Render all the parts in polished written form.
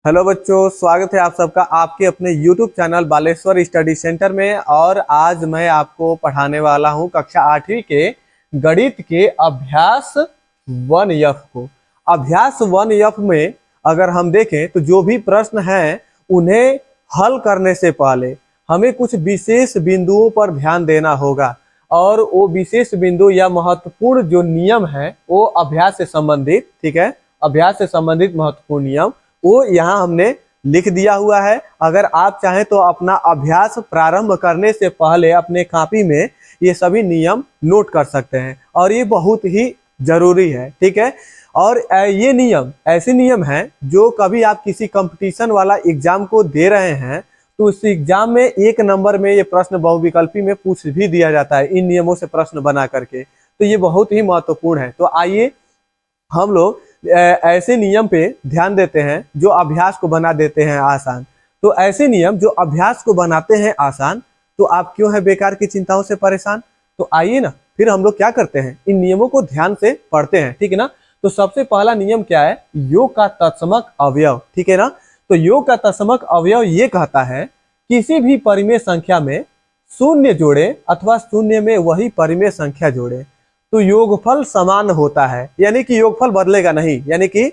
Hello बच्चों, स्वागत है आप सबका आपके अपने YouTube channel Baleshwar study centre में। और आज मैं आपको पढ़ाने वाला हूं कक्षा 8वीं के गणित के अभ्यास 1F को। अभ्यास 1F में अगर हम देखें तो जो भी प्रश्न हैं उन्हें हल करने से पहले हमें कुछ विशेष बिंदुओं पर ध्यान देना होगा। और वो विशेष बिंदु या महत्वपूर्ण जो नियम है वो अभ्यास से संबंधित, ठीक है, अभ्यास से संबंधित महत्वपूर्ण नियम वो यहाँ हमने लिख दिया हुआ है। अगर आप चाहें तो अपना अभ्यास प्रारंभ करने से पहले अपने कॉपी में ये सभी नियम नोट कर सकते हैं और ये बहुत ही जरूरी है, ठीक है। और ये नियम ऐसे नियम हैं जो कभी आप किसी कंपटीशन वाला एग्जाम को दे रहे हैं तो उस एग्जाम में 1 नंबर में ये प्रश्न बहुविकल्पी में पूछ भी दिया जाता है इन नियमों से प्रश्न बना करके। तो ये बहुत ही महत्वपूर्ण है। तो आइए हम लोग ऐसे नियम पे ध्यान देते हैं जो अभ्यास को बना देते हैं आसान। तो ऐसे नियम जो अभ्यास को बनाते हैं आसान, तो आप क्यों है बेकार की चिंताओं से परेशान। तो आइए ना फिर हम लोग क्या करते हैं, इन नियमों को ध्यान से पढ़ते हैं, ठीक है ना। तो सबसे पहला नियम क्या है, योग का तत्समक अवयव, ठीक है ना। तो योग का तत्समक अवयव ये कहता है किसी भी परिमेय संख्या में शून्य जोड़े अथवा शून्य में वही परिमेय संख्या जोड़े तो योगफल समान होता है, यानी कि योगफल बदलेगा नहीं। यानी कि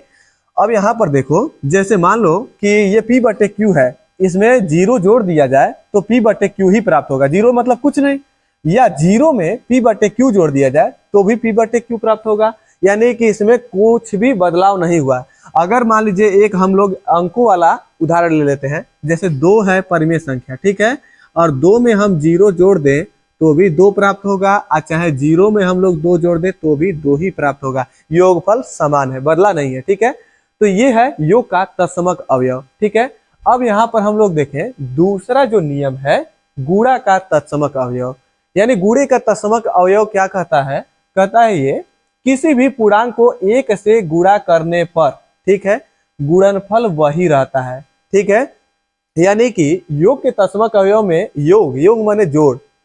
अब यहाँ पर देखो, जैसे मान लो कि ये P/Q है, इसमें 0 जोड़ दिया जाए तो P/Q ही प्राप्त होगा। 0 मतलब कुछ नहीं, या 0 में P/Q जोड़ दिया जाए तो भी P/Q प्राप्त होगा। यानी कि इसमें कुछ भी बदलाव नहीं हुआ। अगर मान लीजिए एक हम लोग अंकों वाला उदाहरण ले लेते हैं, जैसे 2 है परिमेय संख्या, ठीक है, और 2 में हम 0 जोड़ दें तो भी 2 प्राप्त होगा, और चाहे 0 में हम लोग 2 जोड़ दे तो भी 2 ही प्राप्त होगा। योगफल समान है, बदला नहीं है, ठीक है। तो ये है योग का तत्समक अवयव, ठीक है। अब यहाँ पर हम लोग देखें दूसरा जो नियम है गुणा का तत्समक अवयव। यानी गुणे का तत्समक अवयव क्या कहता है, कहता है ये किसी भी पूर्णांक को 1 से गुणा करने पर, ठीक है, गुणनफल वही रहता है, ठीक है। यानी कि योग के तत्समक अवयव में योग माने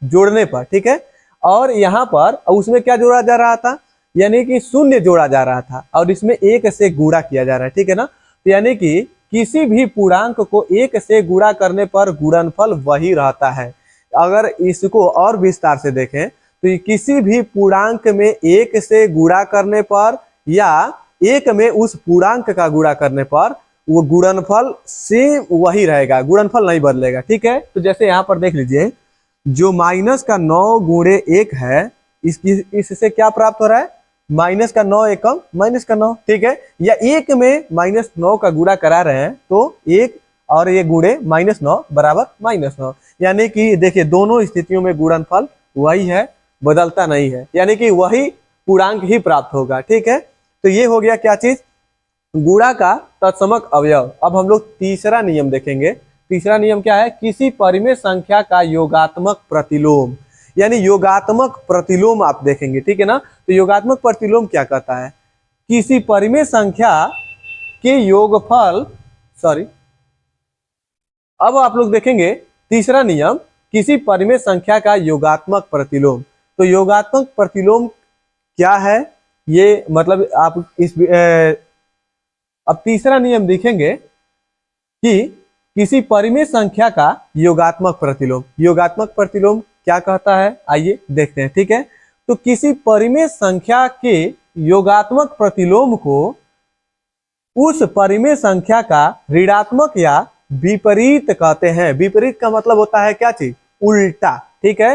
जोड़ने पर, ठीक है, और यहाँ पर उसमें क्या जोड़ा जा रहा था, यानी कि शून्य जोड़ा जा रहा था और इसमें 1 से गुणा किया जा रहा है, ठीक है ना। तो यानी कि किसी भी पूर्णांक को 1 से गुणा करने पर गुणनफल वही रहता है। अगर इसको और विस्तार से देखें तो किसी भी पूर्णांक में 1 से गुणा करने पर या 1 में उस पूर्णांक का गुणा करने पर वो गुणनफल से वही रहेगा, गुणनफल नहीं बदलेगा, ठीक है। तो जैसे यहाँ पर देख लीजिए, जो -9 गुणे 1 है, इससे क्या प्राप्त हो रहा है, -9 एकम -9, ठीक है। या 1 में -9 का गुणा करा रहे हैं तो 1 और ये गुणे -9 बराबर -9। यानी कि देखिए दोनों स्थितियों में गुणनफल वही है, बदलता नहीं है, यानी कि वही पूर्णांक ही प्राप्त होगा, ठीक है। तो ये हो गया क्या चीज, गुणा का तत्समक अवयव। अब हम लोग तीसरा नियम देखेंगे। तीसरा नियम क्या है, किसी परिमेय संख्या का योगात्मक प्रतिलोम। यानी योगात्मक प्रतिलोम आप देखेंगे, ठीक है ना। तो योगात्मक प्रतिलोम क्या कहता है, किसी परिमेय संख्या के योगफल, अब आप लोग देखेंगे तीसरा नियम, किसी परिमेय संख्या का योगात्मक प्रतिलोम। तो योगात्मक प्रतिलोम क्या है, ये मतलब आप अब तीसरा नियम देखेंगे कि किसी परिमेय संख्या का योगात्मक प्रतिलोम। योगात्मक प्रतिलोम क्या कहता है, आइए देखते हैं, ठीक है। तो किसी परिमेय संख्या के योगात्मक प्रतिलोम को उस परिमेय संख्या का ऋणात्मक या विपरीत कहते हैं। विपरीत का मतलब होता है क्या चीज, उल्टा, ठीक है।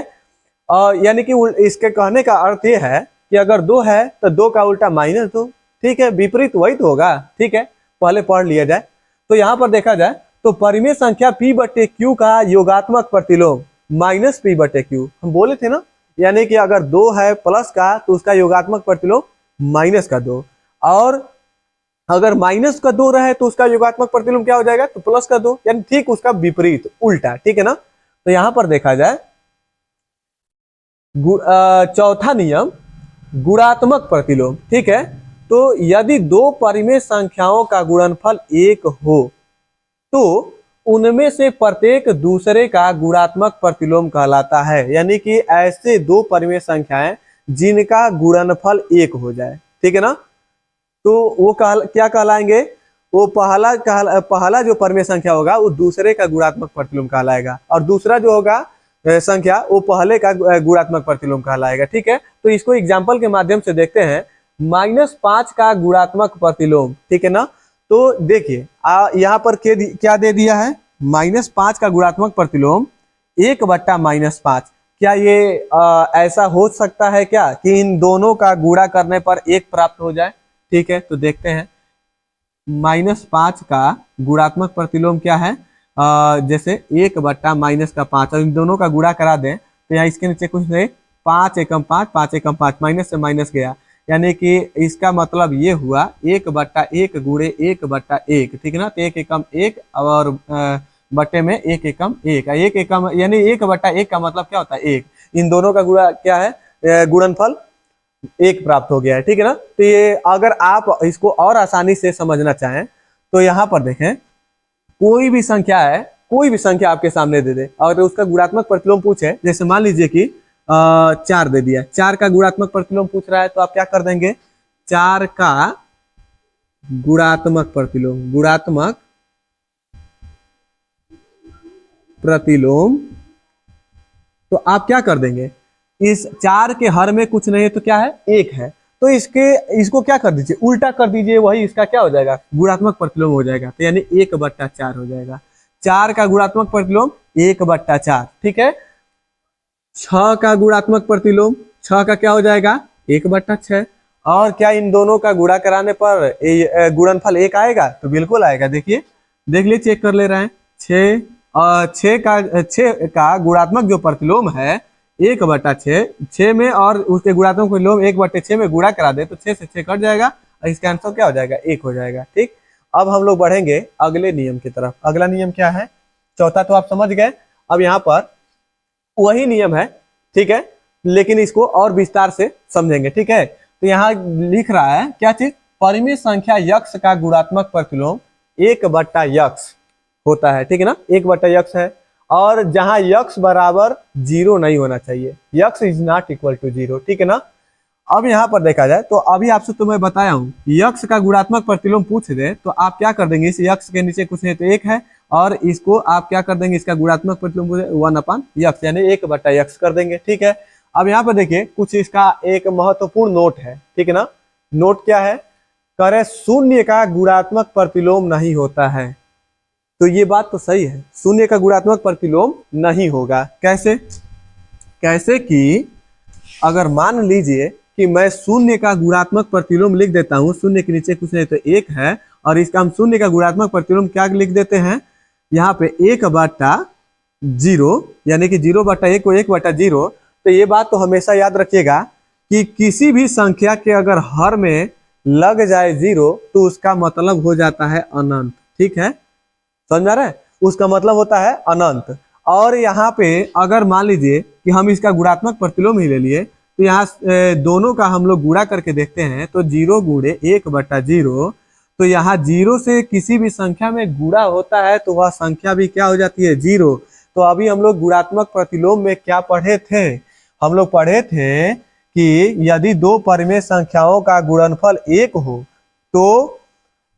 यानी कि इसके कहने का अर्थ यह है कि अगर 2 है तो 2 का उल्टा -2, ठीक है। विपरीत वही तो होगा, ठीक है, पहले पढ़ लिया जाए। तो यहाँ पर देखा जाए तो परिमेय संख्या P/Q का योगात्मक प्रतिलोम -P/Q, हम बोले थे ना। यानी कि अगर 2 है प्लस का तो उसका योगात्मक प्रतिलोम -2, और अगर -2 रहे तो उसका योगात्मक प्रतिलोम क्या हो जाएगा, तो +2, यानी ठीक उसका विपरीत, उल्टा, ठीक है ना। तो यहाँ पर देखा जाए चौथा नियम गुणात्मक प्रतिलोम, ठीक है। तो यदि 2 परिमेय संख्याओं का गुणनफल 1 हो तो उनमें से प्रत्येक दूसरे का गुणात्मक प्रतिलोम कहलाता है। यानी कि ऐसे 2 परिमेय संख्याएं जिनका गुणनफल 1 हो जाए, ठीक है ना, तो वो क्या कहलाएंगे, वो पहला जो परिमेय संख्या होगा वो दूसरे का गुणात्मक प्रतिलोम कहलाएगा, और दूसरा जो होगा संख्या वो पहले का गुणात्मक प्रतिलोम कहलाएगा। ठीक है, तो इसको एग्जाम्पल के माध्यम से देखते हैं। -5 का गुणात्मक प्रतिलोम, ठीक है ना। तो देखिए यहाँ पर क्या दे दिया है, -5 का गुणात्मक प्रतिलोम 1/-5। क्या ये ऐसा हो सकता है क्या कि इन दोनों का गुणा करने पर 1 प्राप्त हो जाए? ठीक है, तो देखते हैं। -5 का गुणात्मक प्रतिलोम क्या है, जैसे 1/-5, और इन दोनों का गुणा करा दें तो यहाँ इसके नीचे कुछ नहीं, 5 एकम 5, 5 एकम 5, माइनस से माइनस गया, यानी कि इसका मतलब ये हुआ 1/1 गुणे 1/1, ठीक है ना। तो 1 एकम 1 और बट्टे में 1 एकम 1, 1 एकम यानी 1/1 का मतलब क्या होता है 1। इन दोनों का गुणा क्या है, गुणनफल 1 प्राप्त हो गया है, ठीक है ना। तो ये अगर आप इसको और आसानी से समझना चाहें तो यहाँ पर देखें, कोई भी संख्या है, कोई भी संख्या आपके सामने दे दे और उसका गुणात्मक प्रतिलोम पूछे, जैसे मान लीजिए कि 4 दे दिया, 4 का गुणात्मक प्रतिलोम पूछ रहा है, तो आप क्या कर देंगे, 4 का गुणात्मक प्रतिलोम, तो आप क्या कर देंगे, इस 4 के हर में कुछ नहीं है तो क्या है, 1 है, तो इसको क्या कर दीजिए, उल्टा कर दीजिए, वही इसका क्या हो जाएगा, गुणात्मक प्रतिलोम हो जाएगा। तो यानी 1/4 हो जाएगा। 4 का गुणात्मक प्रतिलोम 1/4, ठीक है। 6 का गुणात्मक प्रतिलोम, 6 का क्या हो जाएगा, 1/6। और क्या इन दोनों का गुणा कराने पर गुणनफल 1 आएगा? तो बिल्कुल आएगा। देख लिए चेक कर ले रहे हैं। 6 का गुणात्मक जो प्रतिलोम है 1/6, 6 में और उसके गुणात्मक प्रतिलोम 1/6 में गुणा करा दे तो 6 से 6 कट जाएगा और इसका आंसर क्या हो जाएगा, 1 हो जाएगा। ठीक, अब हम लोग बढ़ेंगे अगले नियम की तरफ। अगला नियम क्या है, चौथा तो आप समझ गए। अब यहाँ पर वही नियम है, ठीक है, लेकिन इसको और विस्तार से समझेंगे। ठीक है, तो यहाँ लिख रहा है क्या चीज, परिमेय संख्या यक्ष का गुणात्मक प्रतिलोम 1/x होता है, ठीक है ना, 1/x है, और जहां यक्ष बराबर 0 नहीं होना चाहिए, यक्ष इज नॉट इक्वल टू 0, ठीक है ना। अब यहाँ पर देखा जाए तो अभी आपसे तो मैं बताया हूँ, यक्ष का गुणात्मक प्रतिलोम पूछ दे तो आप क्या कर देंगे, इस यक्ष के नीचे कुछ नहीं तो 1 है, और इसको आप क्या कर देंगे, इसका गुणात्मक प्रतिलोम 1/x यानी 1/x कर देंगे। ठीक है, अब यहाँ पर देखिए कुछ इसका एक महत्वपूर्ण नोट है, ठीक है ना। नोट क्या है, करे शून्य का गुणात्मक प्रतिलोम नहीं होता है। तो ये बात तो सही है, शून्य का गुणात्मक प्रतिलोम नहीं होगा। कैसे? कैसे कि अगर मान लीजिए कि मैं शून्य का गुणात्मक प्रतिलोम लिख देता हूं, शून्य के नीचे कुछ नहीं तो 1 है, और इसका हम शून्य का गुणात्मक प्रतिलोम क्या लिख देते हैं, यहाँ पे 1/0, यानी कि 0/1 को 1/0। तो ये बात तो हमेशा याद रखिएगा कि किसी भी संख्या के अगर हर में लग जाए 0 तो उसका मतलब हो जाता है अनंत। ठीक है, समझ आ रहा है, उसका मतलब होता है अनंत। और यहाँ पे अगर मान लीजिए कि हम इसका गुणात्मक प्रतिलोम ही ले लिए, तो यहाँ दोनों का हम लोग गुणा करके देखते हैं तो 0 गुणे 1/0, तो यहाँ 0 से किसी भी संख्या में गुणा होता है तो वह संख्या भी क्या हो जाती है, 0। तो अभी हम लोग गुणात्मक प्रतिलोम में क्या पढ़े थे, हम लोग पढ़े थे कि यदि दो परिमेय संख्याओं का गुणनफल 1 हो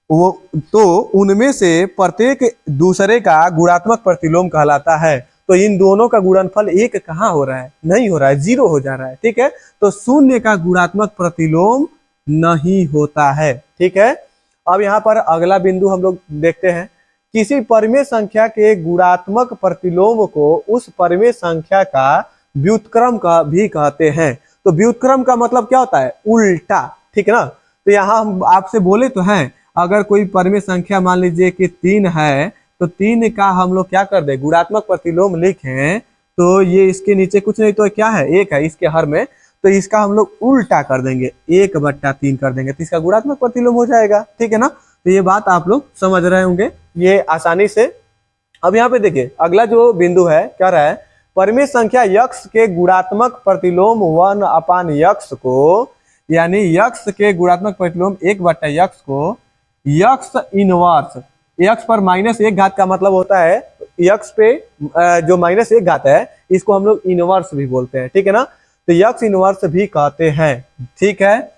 तो उनमें से प्रत्येक दूसरे का गुणात्मक प्रतिलोम कहलाता है। तो इन दोनों का गुणनफल 1 कहाँ हो रहा है, नहीं हो रहा है, 0 हो जा रहा है। ठीक है, तो शून्य का गुणात्मक प्रतिलोम नहीं होता है। ठीक है, अब यहाँ पर अगला बिंदु हम लोग देखते हैं, किसी परिमेय संख्या के गुणात्मक प्रतिलोम को उस परिमेय संख्या का व्युत्क्रम का भी कहते हैं। तो व्युत्क्रम का मतलब क्या होता है, उल्टा। ठीक है ना, तो यहाँ हम आपसे बोले तो हैं, अगर कोई परिमेय संख्या मान लीजिए कि 3 है तो 3 का हम लोग क्या कर दे, गुणात्मक प्रतिलोम लिखें तो ये इसके नीचे कुछ नहीं तो क्या है, 1 है इसके हर में, तो इसका हम लोग उल्टा कर देंगे, 1/3 कर देंगे, तो इसका गुणात्मक प्रतिलोम हो जाएगा। ठीक है ना, तो ये बात आप लोग समझ रहे होंगे ये आसानी से। अब यहाँ पे देखिए अगला जो बिंदु है, क्या रहा है, परिमेय संख्या यक्ष के गुणात्मक प्रतिलोम 1/x को, यानी यक्ष के गुणात्मक प्रतिलोम 1/x को यक्ष इनवर्स, यक्ष पर -1 घात का मतलब होता है, यक्ष पे जो -1 घात है इसको हम लोग इनवर्स भी बोलते हैं। ठीक है ना, तो यक्ष इनवर्स भी कहते हैं। ठीक है,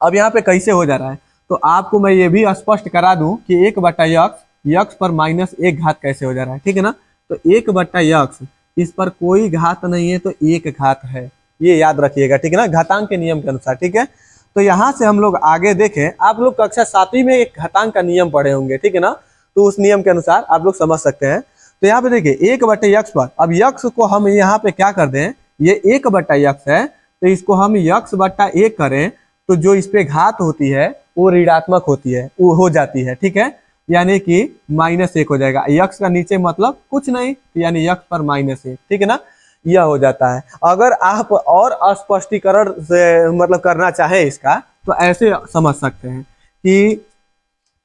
अब यहाँ पे कैसे हो जा रहा है, तो आपको मैं ये भी स्पष्ट करा दूं कि 1/x यक्स पर -1 घात कैसे हो जा रहा है, ठीक है ना। तो 1/x इस पर कोई घात नहीं है तो 1 घात है, ये याद रखिएगा, ठीक है ना, घातांक के नियम के अनुसार, ठीक है। तो यहाँ से हम लोग आगे देखें, आप लोग कक्षा 7वीं में एक घातांक का नियम पढ़े होंगे, ठीक है ना, तो उस नियम के अनुसार आप लोग समझ सकते हैं। तो यहाँ पे देखिए 1/x पर, अब यक्स को हम यहाँ पे क्या कर दें, ये 1/x है तो इसको हम x/1 करें तो जो इस पे घात होती है वो ऋणात्मक होती है, वो हो जाती है, ठीक है, यानी कि -1 हो जाएगा। यक्स का नीचे मतलब कुछ नहीं, यानी यक्स पर -1, ठीक है ना, यह हो जाता है। अगर आप और स्पष्टीकरण से मतलब करना चाहें इसका तो ऐसे समझ सकते हैं कि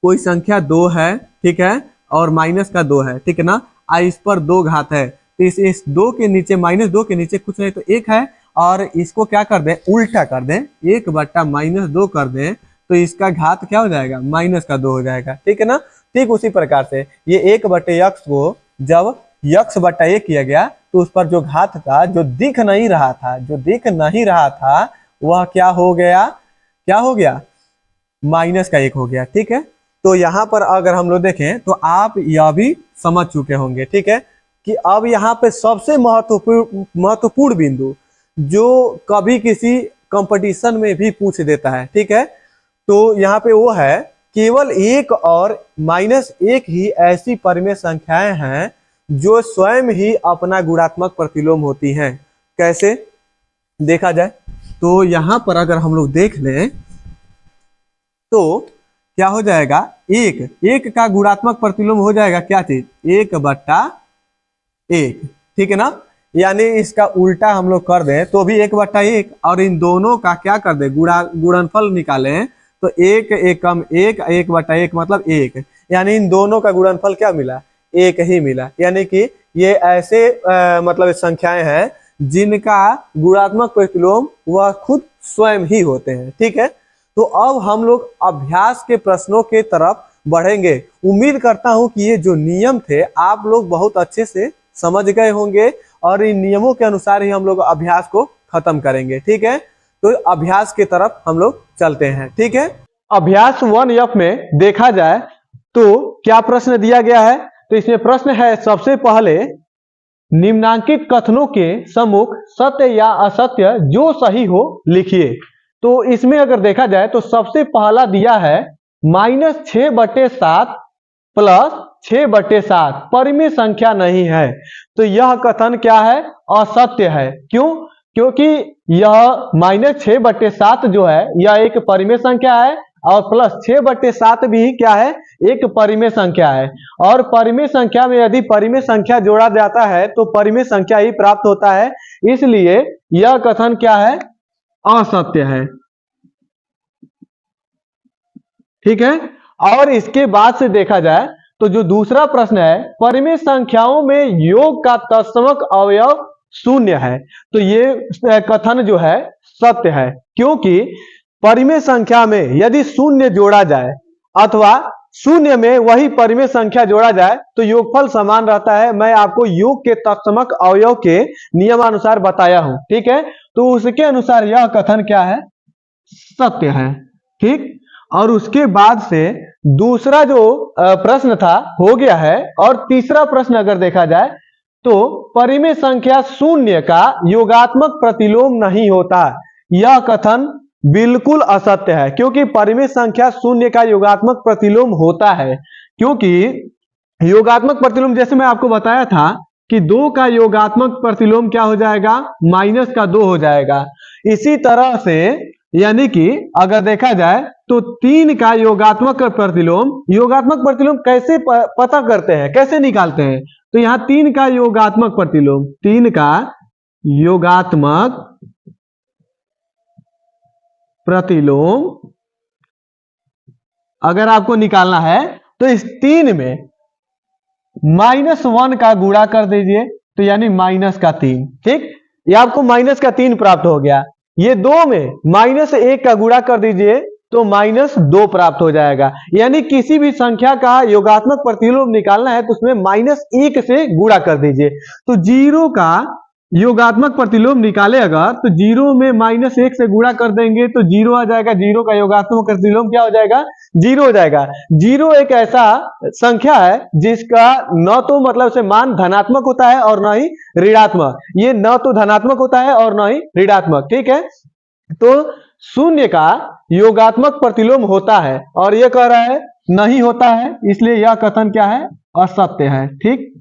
कोई संख्या 2 है, ठीक है, और -2 है, ठीक है ना, इस पर 2 घात है तो इस 2 के नीचे -2 के नीचे कुछ नहीं तो 1 है, और इसको क्या कर दें, उल्टा कर दें, 1/-2 कर दें तो इसका घात क्या हो जाएगा, -2 हो जाएगा, ठीक है ना। ठीक उसी प्रकार से ये 1/x को जब x/1 किया गया तो उस पर जो घात था, जो दिख नहीं रहा था वह क्या हो गया, -1 हो गया, ठीक है। तो यहाँ पर अगर हम लोग देखें तो आप यह भी समझ चुके होंगे, ठीक है, कि अब यहाँ पे सबसे महत्वपूर्ण बिंदु जो कभी किसी कंपटीशन में भी पूछ देता है, ठीक है, तो यहाँ पे वो है केवल 1 और -1 ही ऐसी परिमेय संख्याएं हैं जो स्वयं ही अपना गुणात्मक प्रतिलोम होती हैं। कैसे देखा जाए तो यहाँ पर अगर हम लोग देख लें तो क्या हो जाएगा, 1 का गुणात्मक प्रतिलोम हो जाएगा क्या चीज, 1/1, ठीक है ना, यानी इसका उल्टा हम लोग कर दें तो भी 1/1, और इन दोनों का क्या कर दे, गुणनफल निकालें तो 1 एकम 1, 1/1 मतलब 1, यानी इन दोनों का गुणनफल क्या मिला, 1 ही मिला। यानी कि ये ऐसे मतलब संख्याएं हैं जिनका गुणात्मक प्रतिलोम वह खुद स्वयं ही होते हैं, ठीक है। तो अब हम लोग अभ्यास के प्रश्नों के तरफ बढ़ेंगे। उम्मीद करता हूं कि ये जो नियम थे आप लोग बहुत अच्छे से समझ गए होंगे और इन नियमों के अनुसार ही हम लोग अभ्यास को खत्म करेंगे, ठीक है। तो अभ्यास की तरफ हम लोग चलते हैं, ठीक है। अभ्यास 1F में देखा जाए तो क्या प्रश्न दिया गया है, तो इसमें प्रश्न है सबसे पहले निम्नांकित कथनों के सम्मुख सत्य या असत्य जो सही हो लिखिए। तो इसमें अगर देखा जाए तो सबसे पहला दिया है -6/7 + 6/7 परिमेय संख्या नहीं है, तो यह कथन क्या है, असत्य है। क्यों, क्योंकि यह -6/7 जो है यह एक परिमेय संख्या है और +6/7 भी क्या है, एक परिमेय संख्या है, और परिमेय संख्या में यदि परिमेय संख्या जोड़ा जाता है तो परिमेय संख्या ही प्राप्त होता है, इसलिए यह कथन क्या है, असत्य है, ठीक है। और इसके बाद से देखा जाए तो जो दूसरा प्रश्न है, परिमेय संख्याओं में योग का तत्समक अवयव 0 है, तो ये कथन जो है सत्य है, क्योंकि परिमेय संख्या में यदि 0 जोड़ा जाए अथवा 0 में वही परिमेय संख्या जोड़ा जाए तो योगफल समान रहता है। मैं आपको योग के तत्समक अवयव के नियमानुसार बताया हूं, ठीक है, तो उसके अनुसार यह कथन क्या है, सत्य है, ठीक। और उसके बाद से दूसरा जो प्रश्न था हो गया है, और तीसरा प्रश्न अगर देखा जाए तो परिमेय संख्या 0 का योगात्मक प्रतिलोम नहीं होता, यह कथन बिल्कुल असत्य है, क्योंकि परिमेय संख्या 0 का योगात्मक प्रतिलोम होता है, क्योंकि योगात्मक प्रतिलोम जैसे मैं आपको बताया था कि 2 का योगात्मक प्रतिलोम क्या हो जाएगा, -2 हो जाएगा। इसी तरह से यानी कि अगर देखा जाए तो 3 का योगात्मक प्रतिलोम कैसे पता करते हैं, कैसे निकालते हैं, तो यहां 3 का योगात्मक प्रतिलोम अगर आपको निकालना है तो इस 3 में -1 का गुणा कर दीजिए, तो यानी -3, ठीक, ये आपको -3 प्राप्त हो गया। ये 2 में -1 का गुणा कर दीजिए तो -2 प्राप्त हो जाएगा। यानी किसी भी संख्या का योगात्मक प्रतिलोम निकालना है तो उसमें -1 से गुणा कर दीजिए, तो 0 का योगात्मक प्रतिलोम निकाले अगर तो जीरो में -1 से गुणा कर देंगे तो जीरो आ जाएगा। जीरो का योगात्मक प्रतिलोम क्या हो जाएगा? जीरो हो जाएगा। जीरो एक ऐसा संख्या है जिसका न तो मतलब से मान धनात्मक होता है और न ही ऋणात्मक। ये न तो धनात्मक होता है और न ही ऋणात्मक, ठीक है। तो शून्य का योगात्मक प्रतिलोम होता है और ये कह रहा है नहीं होता है, इसलिए यह कथन क्या है? असत्य है, ठीक।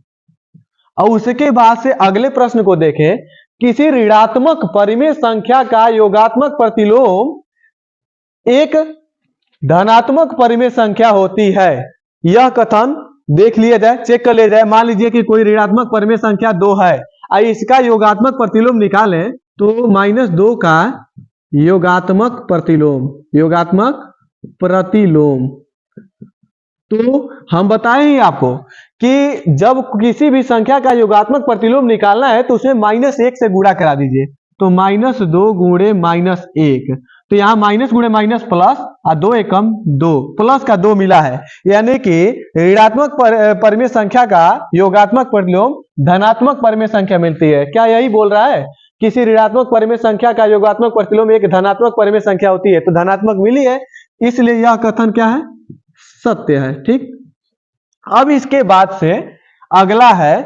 और उसके बाद से अगले प्रश्न को देखें। किसी ऋणात्मक परिमेय संख्या का योगात्मक प्रतिलोम एक धनात्मक परिमेय संख्या होती है। यह कथन देख लिया जाए, चेक कर लिया जाए। मान लीजिए कि कोई ऋणात्मक परिमेय संख्या 2 है, इसका योगात्मक प्रतिलोम निकालें तो -2 का योगात्मक प्रतिलोम तो हम बताए ही आपको कि जब किसी भी संख्या का योगात्मक प्रतिलोम निकालना है तो उसमें -1 से गुणा करा दीजिए। तो -2 गुणे -1, तो यहाँ माइनस गुणे माइनस प्लस और 2 एकम 2, प्लस का 2 मिला है, यानी कि ऋणात्मक परिमेय संख्या का योगात्मक प्रतिलोम धनात्मक परिमेय संख्या मिलती है। क्या यही बोल रहा है? किसी ऋणात्मक परिमेय संख्या का योगात्मक प्रतिलोम एक धनात्मक परिमेय संख्या होती है, तो धनात्मक मिली है, इसलिए यह कथन क्या है? सत्य है, ठीक। अब इसके बाद से अगला है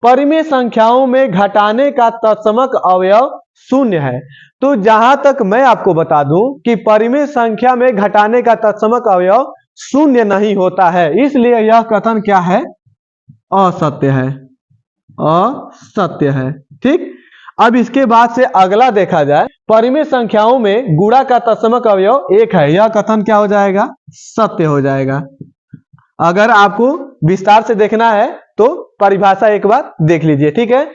परिमेय संख्याओं में घटाने का तत्समक अवयव शून्य है। तो जहां तक मैं आपको बता दूं कि परिमेय संख्या में घटाने का तत्समक अवयव शून्य नहीं होता है, इसलिए यह कथन क्या है? असत्य है, असत्य है, ठीक। अब इसके बाद से अगला देखा जाए, परिमेय संख्याओं में गुणा का तत्समक अवयव 1 है। यह कथन क्या हो जाएगा? सत्य हो जाएगा। अगर आपको विस्तार से देखना है तो परिभाषा एक बार देख लीजिए, ठीक है।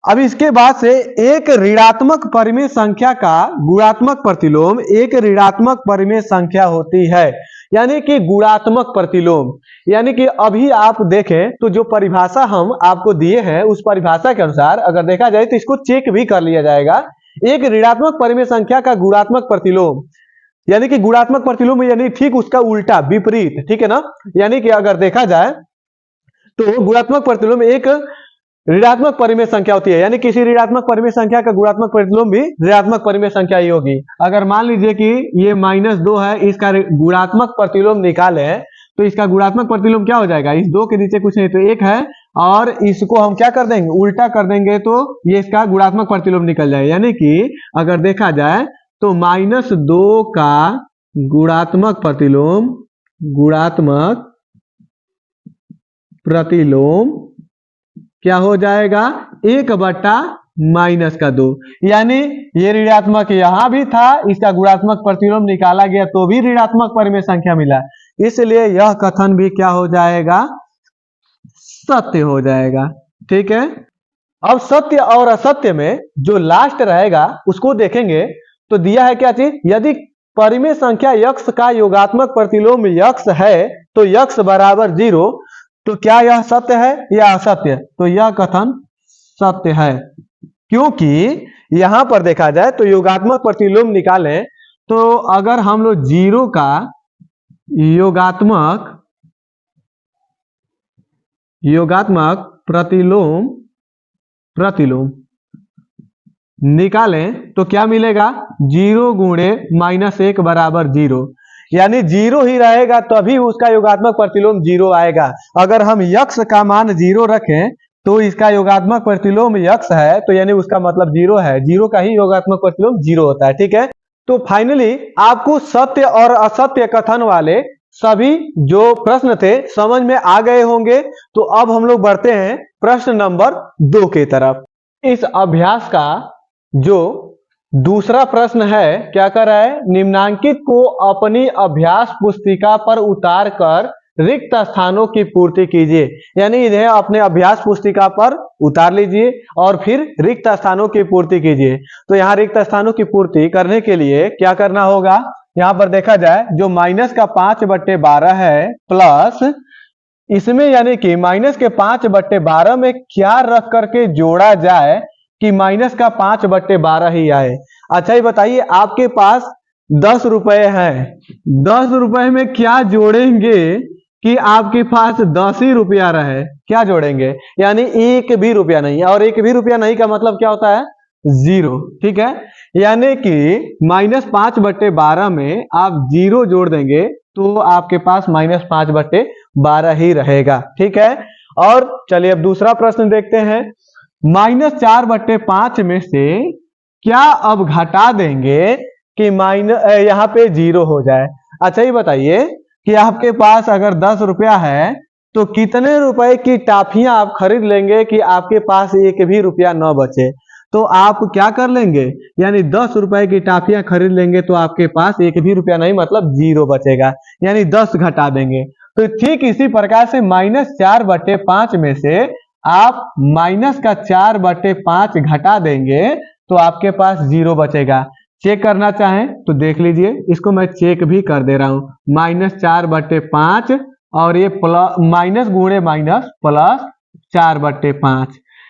अब इसके बाद से एक ऋणात्मक परिमेय संख्या का गुणात्मक प्रतिलोम एक ऋणात्मक परिमेय संख्या होती है, यानी कि गुणात्मक प्रतिलोम। यानी कि अभी आप देखें तो जो परिभाषा हम आपको दिए हैं उस परिभाषा के अनुसार अगर देखा जाए तो इसको चेक भी कर लिया जाएगा। एक ऋणात्मक परिमेय संख्या का गुणात्मक प्रतिलोम, यानी कि गुणात्मक प्रतिलोम यानी ठीक उसका उल्टा, विपरीत, ठीक है ना। यानी कि अगर देखा जाए तो गुणात्मक प्रतिलोम एक ऋणात्मक परिमेय संख्या होती है, यानी किसी ऋणात्मक परिमेय संख्या का गुणात्मक प्रतिलोम भी ऋणात्मक परिमेय संख्या ही होगी। अगर मान लीजिए कि ये -2 है, इसका गुणात्मक प्रतिलोम निकाले तो इसका गुणात्मक प्रतिलोम क्या हो जाएगा? इस 2 के नीचे कुछ नहीं तो 1 है, और इसको हम क्या कर देंगे? उल्टा कर देंगे तो ये इसका गुणात्मक प्रतिलोम निकल जाएगा। यानी कि अगर देखा जाए तो -2 का गुणात्मक प्रतिलोम क्या हो जाएगा? 1/-2, यानी ये ऋणात्मक यहां भी था, इसका गुणात्मक प्रतिलोम निकाला गया तो भी ऋणात्मक परिमेय संख्या मिला, इसलिए यह कथन भी क्या हो जाएगा? सत्य हो जाएगा, ठीक है। अब सत्य और असत्य में जो लास्ट रहेगा उसको देखेंगे तो दिया है क्या चीज? यदि परिमेय संख्या यक्ष का योगात्मक प्रतिलोम यक्ष है तो यक्ष बराबर 0, तो क्या यह सत्य है या असत्य? तो यह कथन सत्य है, क्योंकि यहां पर देखा जाए तो योगात्मक प्रतिलोम निकालें तो अगर हम लोग 0 का योगात्मक प्रतिलोम निकालें तो क्या मिलेगा? 0 गुणे -1 बराबर 0, यानी 0 ही रहेगा तभी उसका योगात्मक प्रतिलोम 0 आएगा। अगर हम यक्ष का मान 0 रखें तो इसका योगात्मक प्रतिलोम यक्ष है, तो यानी उसका मतलब 0 है, 0 का ही योगात्मक प्रतिलोम 0 होता है, ठीक है। तो फाइनली आपको सत्य और असत्य कथन वाले सभी जो प्रश्न थे समझ में आ गए होंगे। तो अब हम लोग बढ़ते हैं प्रश्न नंबर 2 की तरफ। इस अभ्यास का जो दूसरा प्रश्न है क्या कर रहा है? निम्नांकित को अपनी अभ्यास पुस्तिका पर उतार कर रिक्त स्थानों की पूर्ति कीजिए, यानी इन्हें अपने अभ्यास पुस्तिका पर उतार लीजिए और फिर रिक्त स्थानों की पूर्ति कीजिए। तो यहाँ रिक्त स्थानों की पूर्ति करने के लिए क्या करना होगा? यहाँ पर देखा जाए जो -5/12 है प्लस इसमें, यानी कि -5/12 में क्या रख करके जोड़ा जाए कि -5/12 ही आए। अच्छा ये बताइए, आपके पास 10 रुपए हैं, 10 रुपए में क्या जोड़ेंगे कि आपके पास 10 ही रुपया रहे, क्या जोड़ेंगे? यानी एक भी रुपया नहीं, और एक भी रुपया नहीं का मतलब क्या होता है? जीरो। ठीक है, यानी कि -5/12 में आप जीरो जोड़ देंगे तो आपके पास -5/12 ही रहेगा। ठीक है, और चलिए अब दूसरा प्रश्न देखते हैं। -4/5 में से क्या अब घटा देंगे कि यहाँ पे जीरो हो जाए? अच्छा ये बताइए कि आपके पास अगर 10 रुपया है तो कितने रुपए की टॉफियां आप खरीद लेंगे कि आपके पास एक भी रुपया न बचे? तो आप क्या कर लेंगे, यानी 10 रुपए की टॉफियां खरीद लेंगे तो आपके पास एक भी रुपया नहीं, मतलब जीरो बचेगा, यानी 10 घटा देंगे। तो ठीक इसी प्रकार से -4/5 में से आप -4/5 घटा देंगे तो आपके पास जीरो बचेगा। चेक करना चाहें तो देख लीजिए, इसको मैं चेक भी कर दे रहा हूं। -4/5 और ये प्लस माइनस गुणे माइनस प्लस 4/5,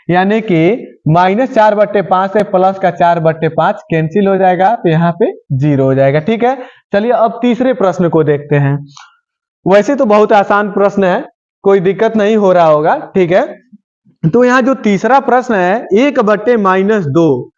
यानी कि -4/5 से प्लस का 4/5 कैंसिल हो जाएगा तो यहाँ पे जीरो हो जाएगा। ठीक है, चलिए अब तीसरे प्रश्न को देखते हैं। वैसे तो बहुत आसान प्रश्न है, कोई दिक्कत नहीं हो रहा होगा। ठीक है, तो यहाँ जो तीसरा प्रश्न है 1/-2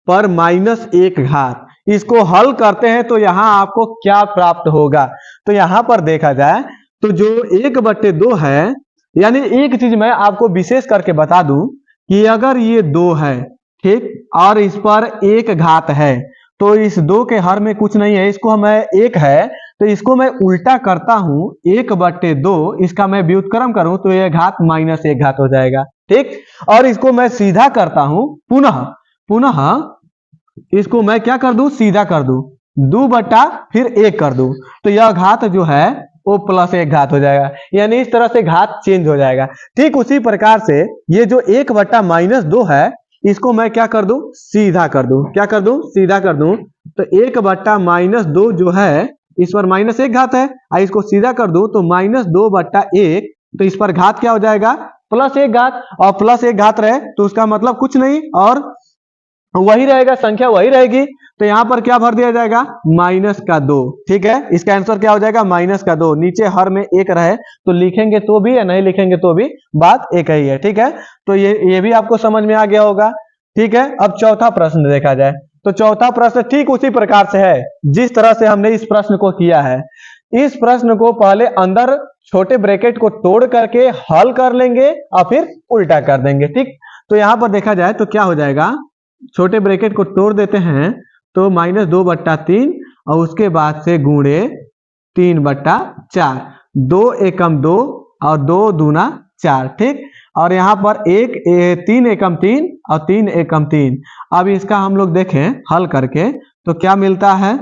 पर -1 घात, इसको हल करते हैं तो यहाँ आपको क्या प्राप्त होगा? तो यहाँ पर देखा जाए तो जो 1/2 है, यानी एक चीज मैं आपको विशेष करके बता दूं कि अगर ये 2 है, ठीक, और इस पर 1 घात है तो इस 2 के हर में कुछ नहीं है, इसको मैं 1 है तो इसको मैं उल्टा करता हूं 1/2, इसका मैं व्युत्क्रम करूं तो ये घात -1 घात हो जाएगा। ठीक, और इसको मैं सीधा करता हूं, पुनः इसको मैं क्या कर दूं, सीधा कर दूं, 2/1 कर दूं तो यह घात जो है वो +1 घात हो जाएगा, यानी इस तरह से घात चेंज हो जाएगा। ठीक उसी प्रकार से ये जो 1/-2 है, इसको मैं क्या कर दूं, सीधा कर दूं, क्या कर दूं, सीधा कर दूं, तो 1/-2 जो है इस पर -1 घात है, इसको सीधा कर दूं तो -2/1, तो इस पर घात क्या हो जाएगा, +1 घात, और +1 घात रहे तो उसका मतलब कुछ नहीं और वही रहेगा, संख्या वही रहेगी, तो यहां पर क्या भर दिया जाएगा, -2। ठीक है, इसका आंसर क्या हो जाएगा, -2। नीचे हर में 1 रहे तो लिखेंगे तो भी या नहीं लिखेंगे तो भी बात एक ही है। ठीक है, तो ये भी आपको समझ में आ गया होगा। ठीक है, अब चौथा प्रश्न देखा जाए तो चौथा प्रश्न ठीक उसी प्रकार से है जिस तरह से हमने इस प्रश्न को किया है। इस प्रश्न को पहले अंदर छोटे ब्रैकेट को तोड़ करके हल कर लेंगे और फिर उल्टा कर देंगे। ठीक, तो यहां पर देखा जाए तो क्या हो जाएगा, छोटे ब्रैकेट को तोड़ देते हैं तो -2/3 और उसके बाद से गुणे 3/4, 2 एकम 2 और 2 दूना 4। ठीक, और यहाँ पर 3 एकम 3 और 3 एकम 3। अब इसका हम लोग देखें हल करके तो क्या मिलता है,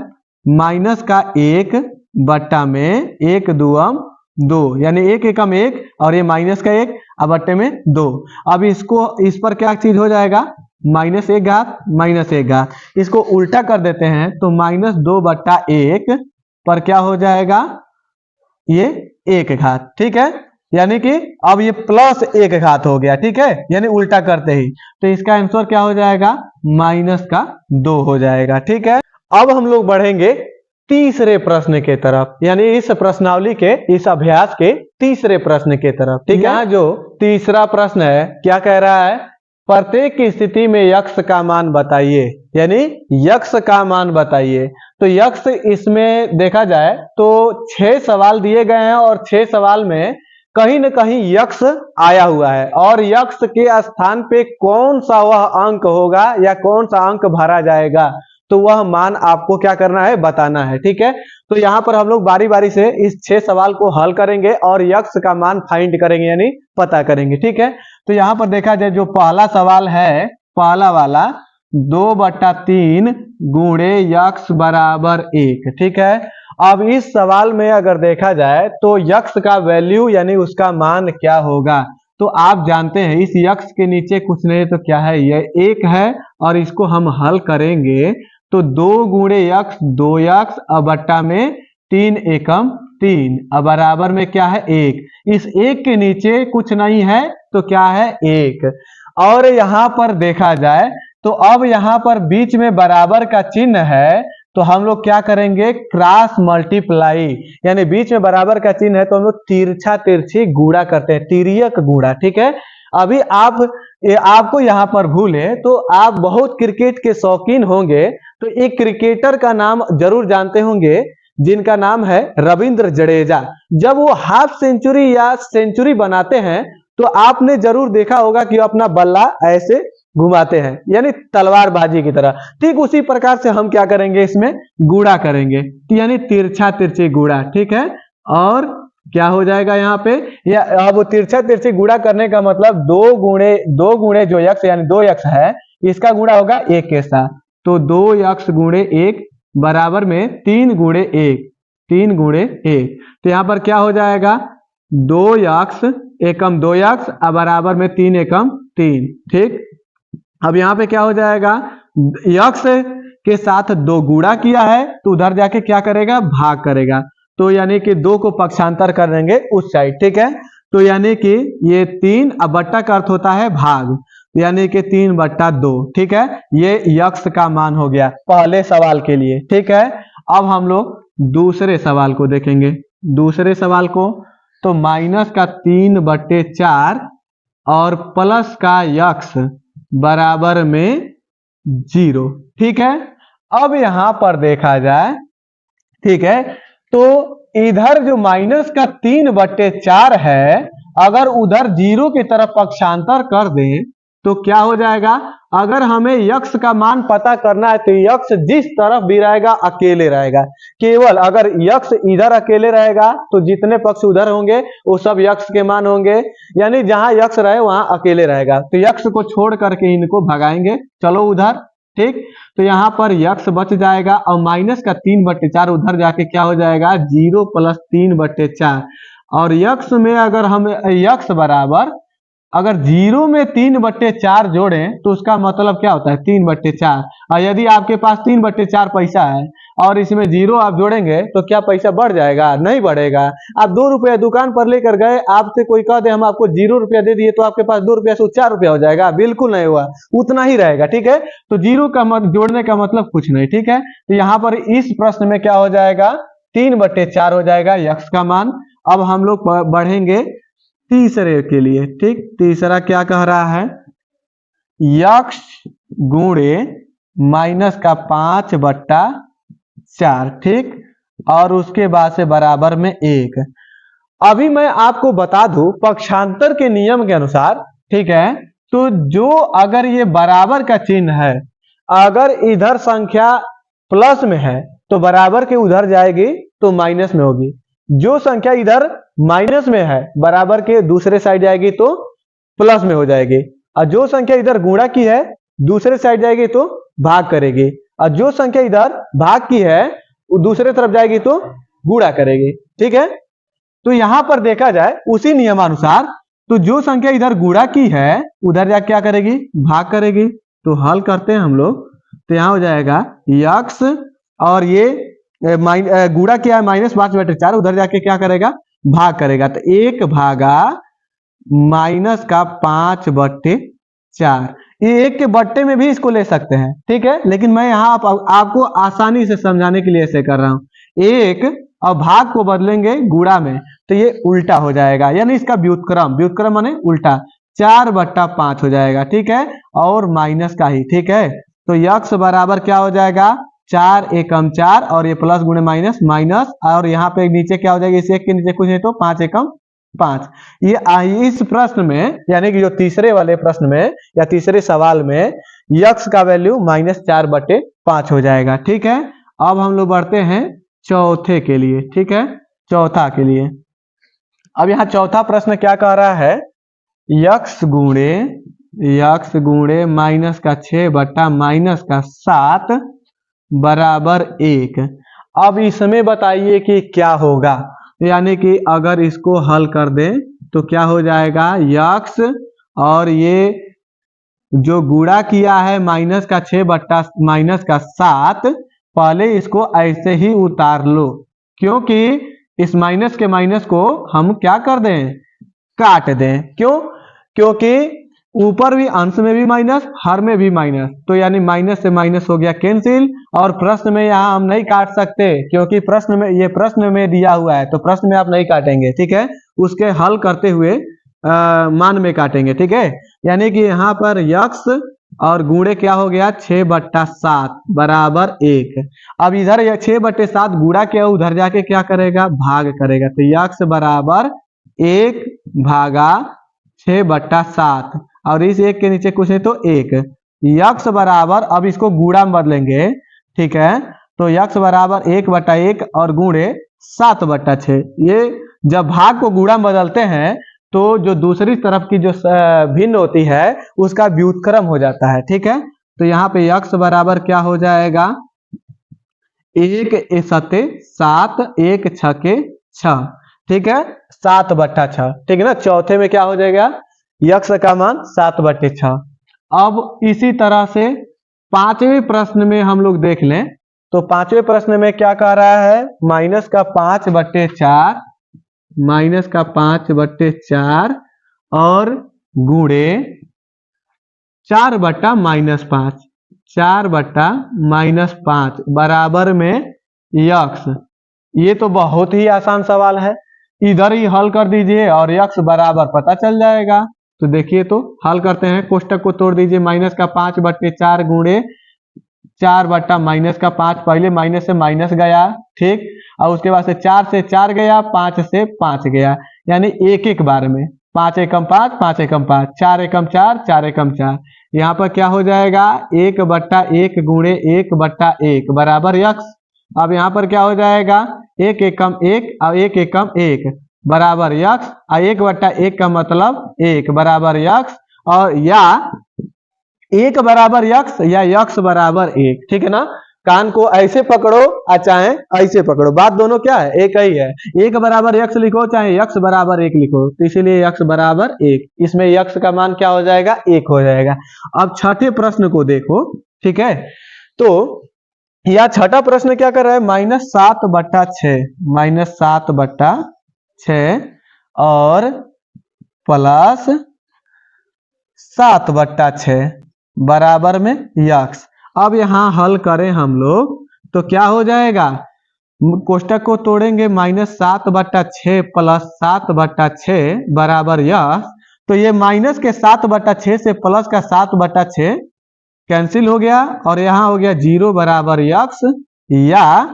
-1 बट्टा में 1 दूम 2, यानी 1 एकम 1 और ये -1 और बट्टे में 2। अब इसको इस पर क्या चीज हो जाएगा, -1 घात -1 घात, इसको उल्टा कर देते हैं तो -2/1 पर क्या हो जाएगा, ये 1 घात। ठीक है, यानी कि अब ये +1 घात हो गया। ठीक है, यानी उल्टा करते ही, तो इसका आंसर क्या हो जाएगा, -2 हो जाएगा। ठीक है, अब हम लोग बढ़ेंगे तीसरे प्रश्न के तरफ, यानी इस प्रश्नावली के, इस अभ्यास के तीसरे प्रश्न के तरफ। ठीक है, यहाँ जो तीसरा प्रश्न है क्या कह रहा है, प्रत्येक स्थिति में यक्ष का मान बताइए, यानी यक्ष का मान बताइए। तो यक्ष इसमें देखा जाए तो 6 सवाल दिए गए हैं और 6 सवाल में कहीं न कहीं यक्ष आया हुआ है, और यक्ष के स्थान पे कौन सा वह अंक होगा या कौन सा अंक भरा जाएगा, तो वह मान आपको क्या करना है, बताना है। ठीक है, तो यहाँ पर हम लोग बारी बारी से इस 6 सवाल को हल करेंगे और यक्ष का मान फाइंड करेंगे, यानी पता करेंगे। ठीक है, तो यहाँ पर देखा जाए जो पहला सवाल है, पहला वाला 2/3 गुणे यक्ष बराबर 1। ठीक है, अब इस सवाल में अगर देखा जाए तो यक्ष का वैल्यू यानी उसका मान क्या होगा, तो आप जानते हैं इस यक्ष के नीचे कुछ नहीं तो क्या है, यह 1 है, और इसको हम हल करेंगे तो 2 गुणे यक्ष 2 यक्ष और बट्टा में 3 एकम 3 और बराबर में क्या है, 1। इस 1 के नीचे कुछ नहीं है तो क्या है, 1। और यहाँ पर देखा जाए तो अब यहाँ पर बीच में बराबर का चिन्ह है तो हम लोग क्या करेंगे, क्रॉस मल्टीप्लाई, यानी बीच में बराबर का चिन्ह है तो हम लोग तिरछा तिरछी गुणा करते हैं, तिर्यक गुणा। ठीक है, अभी आपको यहाँ पर भूल है तो आप बहुत क्रिकेट के शौकीन होंगे तो एक क्रिकेटर का नाम जरूर जानते होंगे जिनका नाम है रविंद्र जडेजा। जब वो हाफ सेंचुरी या सेंचुरी बनाते हैं तो आपने जरूर देखा होगा कि अपना बल्ला ऐसे घुमाते हैं, यानी तलवारबाजी की तरह। ठीक उसी प्रकार से हम क्या करेंगे, इसमें गुणा करेंगे, यानी तिरछा तिरछी गुणा। ठीक है, और क्या हो जाएगा यहाँ पे, या अब तिरछा तिरछी गुणा करने का मतलब दो गुणे जो यक्स यानी 2x है, इसका गुणा होगा 1 के साथ, तो 2x गुणे 1 बराबर में 3 गुणे 1, 3 गुणे 1। तो यहाँ पर क्या हो जाएगा, 2x एकम 2x बराबर में 3 एकम 3। ठीक, अब यहाँ पे क्या हो जाएगा, यक्स के साथ 2 गुणा किया है तो उधर जाके क्या करेगा, भाग करेगा, तो यानी कि 2 को पक्षांतर कर देंगे उस साइड। ठीक है, तो यानी कि ये 3, अब बट्टा का अर्थ होता है भाग, यानी कि 3/2। ठीक है, ये यक्स का मान हो गया पहले सवाल के लिए। ठीक है, अब हम लोग दूसरे सवाल को देखेंगे। दूसरे सवाल को तो माइनस का 3/4 और प्लस का यक्स बराबर में 0। ठीक है, अब यहां पर देखा जाए, ठीक है, तो इधर जो माइनस का 3/4 है, अगर उधर 0 की तरफ पक्षांतर कर दें तो क्या हो जाएगा, अगर हमें यक्स का मान पता करना है तो यक्स जिस तरफ भी रहेगा अकेले रहेगा। केवल अगर यक्स इधर अकेले रहेगा तो जितने पक्ष उधर होंगे वो सब यक्स के मान होंगे, यानी जहां यक्स रहे वहां अकेले रहेगा। तो यक्स को छोड़ करके इनको भगाएंगे, चलो उधर। ठीक, तो यहाँ पर यक्स बच जाएगा और माइनस का 3/4 उधर जाके क्या हो जाएगा, 0 + 3/4। और यक्स में अगर हम यक्स बराबर अगर 0 में 3/4 जोड़ें तो उसका मतलब क्या होता है, 3/4। और यदि आपके पास 3/4 पैसा है और इसमें 0 आप जोड़ेंगे तो क्या पैसा बढ़ जाएगा, नहीं बढ़ेगा। आप 2 रुपया दुकान पर लेकर गए, आपसे कोई कह दे हम आपको 0 रुपया दे दिए तो आपके पास 2 रुपया से 4 रुपया हो जाएगा, बिल्कुल नहीं हुआ, उतना ही रहेगा। ठीक है, तो 0 का जोड़ने का मतलब कुछ नहीं। ठीक है, तो यहाँ पर इस प्रश्न में क्या हो जाएगा, 3/4 हो जाएगा यक्स का मान। अब हम लोग बढ़ेंगे तीसरे के लिए। ठीक, तीसरा क्या कह रहा है, यक्स गुणे माइनस का 5/4। ठीक, और उसके बाद से बराबर में 1। अभी मैं आपको बता दूं पक्षांतर के नियम के अनुसार, ठीक है, तो जो अगर ये बराबर का चिन्ह है, अगर इधर संख्या प्लस में है तो बराबर के उधर जाएगी तो माइनस में होगी, जो संख्या इधर माइनस में है बराबर के दूसरे साइड जाएगी तो प्लस में हो जाएगी, और जो संख्या इधर गुणा की है दूसरे साइड जाएगी तो भाग करेगी, और जो संख्या इधर भाग की है वो दूसरे तरफ जाएगी तो गुणा करेगी। ठीक है, तो यहां पर देखा जाए उसी नियमानुसार, तो जो संख्या इधर गुणा की है उधर जाके क्या करेगी, भाग करेगी। तो हल करते हैं हम लोग, तो यहां हो जाएगा यक्स, और ये गुणा किया है -5/4, उधर जाके क्या करेगा, भाग करेगा, तो 1 भागा माइनस का 5/4। ये 1 के बट्टे में भी इसको ले सकते हैं। ठीक है, लेकिन मैं यहाँ आपको आसानी से समझाने के लिए ऐसे कर रहा हूँ। 1 और भाग को बदलेंगे गुणा में तो ये उल्टा हो जाएगा, यानी इसका व्युत्क्रम, व्युत्क्रम माने उल्टा, 4/5 हो जाएगा। ठीक है, और माइनस का ही। ठीक है, तो यक्स बराबर क्या हो जाएगा, 4 एकम 4, और ये प्लस गुणे माइनस माइनस, और यहाँ पे नीचे क्या हो जाएगा, इस 1 के नीचे कुछ नहीं तो 5 एकम 5। ये इस प्रश्न में, यानी कि जो तीसरे वाले प्रश्न में या तीसरे सवाल में यक्स का वैल्यू -4/5 हो जाएगा। ठीक है, अब हम लोग बढ़ते हैं चौथे के लिए। ठीक है, चौथा के लिए, अब यहाँ चौथा प्रश्न क्या कह रहा है, यक्स गुणे माइनस का 6 बट्टा माइनस का 7 बराबर 1। अब इसमें बताइए कि क्या होगा, यानी कि अगर इसको हल कर दें तो क्या हो जाएगा, यक्स और ये जो गुणा किया है माइनस का 6 बट्टा माइनस का 7, पहले इसको ऐसे ही उतार लो, क्योंकि इस माइनस के माइनस को हम क्या कर दें, काट दें। क्यों, क्योंकि ऊपर भी अंश में भी माइनस, हर में भी माइनस, तो यानी माइनस से माइनस हो गया कैंसिल। और प्रश्न में यहाँ हम नहीं काट सकते क्योंकि प्रश्न में दिया हुआ है, तो प्रश्न में आप नहीं काटेंगे, ठीक है, उसके हल करते हुए मान में काटेंगे, ठीक है। यानी कि यहाँ पर यक्स और गुणे क्या हो गया 6/7 बराबर 1। अब इधर 6/7 गुणा किया, उधर जाके क्या करेगा भाग करेगा, तो यक्स बराबर 1 भागा 6/7 और इस एक के नीचे कुछ नहीं तो 1। यक्स बराबर, अब इसको गुणा में बदलेंगे, ठीक है, तो यक्स बराबर 1/1 और गुणे 7/6। ये जब भाग को गुणा में बदलते हैं तो जो दूसरी तरफ की जो भिन्न होती है उसका व्युत्क्रम हो जाता है, ठीक है। तो यहाँ पे यक्स बराबर क्या हो जाएगा 1 7 7 1 6 6, ठीक है, 7/6, ठीक है ना। चौथे में क्या हो जाएगा यक्स का मान 7/6। अब इसी तरह से पांचवें प्रश्न में हम लोग देख लें, तो पांचवें प्रश्न में क्या कह रहा है माइनस का 5/4 और गुणे 4/-5 4/-5 बराबर में यक्स। ये तो बहुत ही आसान सवाल है, इधर ही हल कर दीजिए और यक्स बराबर पता चल जाएगा। तो देखिए, तो हल करते हैं, कोष्टक को तोड़ दीजिए, माइनस का 5/4 गुणे 4/-5, पहले माइनस से माइनस गया, ठीक, और उसके बाद से 4 से 4 गया, 5 से 5 गया, यानी एक एक बार में 5 एकम 5 5 एकम 5 4 एकम 4 4 एकम 4। यहाँ पर क्या हो जाएगा 1/1 गुणे 1/1 बराबर यक्स। अब यहाँ पर क्या हो जाएगा 1 एकम 1 और 1 एकम 1 बराबर यक्स, और 1/1 का मतलब 1 बराबर यक्स, और या 1 बराबर यक्स या यक्स बराबर 1, ठीक है ना। कान को ऐसे पकड़ो या चाहे ऐसे पकड़ो, बात दोनों क्या है एक ही है। 1 बराबर यक्स लिखो चाहे यक्स बराबर 1 लिखो, तो इसीलिए यक्स बराबर 1, इसमें यक्स का मान क्या हो जाएगा 1 हो जाएगा। अब छठे प्रश्न को देखो, ठीक है, तो यह छठा प्रश्न क्या कर रहा है -7/6 और प्लस 7/6 बराबर में यक्स। अब यहाँ हल करें हम लोग तो क्या हो जाएगा, कोष्टक को तोड़ेंगे, -7/6 प्लस 7/6 बराबर यक्स। तो ये माइनस के 7/6 से प्लस का 7/6 कैंसिल हो गया, और यहाँ हो गया 0 बराबर यक्स या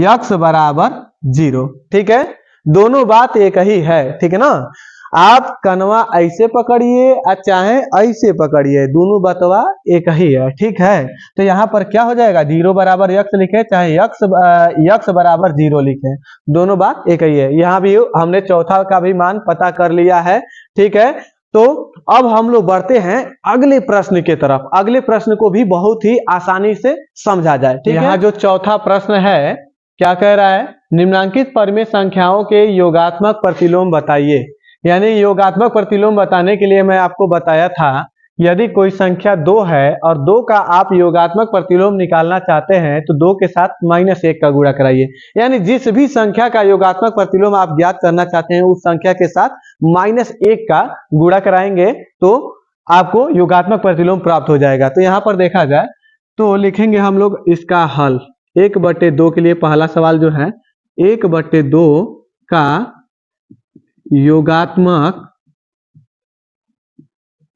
यक्स बराबर 0, ठीक है। दोनों बात एक ही है, ठीक है ना। आप कनवा ऐसे पकड़िए या चाहे ऐसे पकड़िए, दोनों बतवा एक ही है, ठीक है। तो यहाँ पर क्या हो जाएगा 0 बराबर यक्स लिखे चाहे यक्स बराबर 0 लिखे, दोनों बात एक ही है। यहाँ भी हमने चौथा का भी मान पता कर लिया है, ठीक है। तो अब हम लोग बढ़ते हैं अगले प्रश्न की तरफ, अगले प्रश्न को भी बहुत ही आसानी से समझा जाए, ठीक है। यहाँ जो चौथा प्रश्न है क्या कह रहा है, निम्नांकित परिमेय संख्याओं के योगात्मक प्रतिलोम बताइए। यानी योगात्मक प्रतिलोम बताने के लिए मैं आपको बताया था, यदि कोई संख्या 2 है और 2 का आप योगात्मक प्रतिलोम निकालना चाहते हैं तो 2 के साथ -1 का गुणा कराइए। यानी जिस भी संख्या का योगात्मक प्रतिलोम आप ज्ञात करना चाहते हैं उस संख्या के साथ -1 का गुणा कराएंगे तो आपको योगात्मक प्रतिलोम प्राप्त हो जाएगा। तो यहाँ पर देखा जाए तो लिखेंगे हम लोग इसका हल 1/2 के लिए। पहला सवाल जो है 1/2 का योगात्मक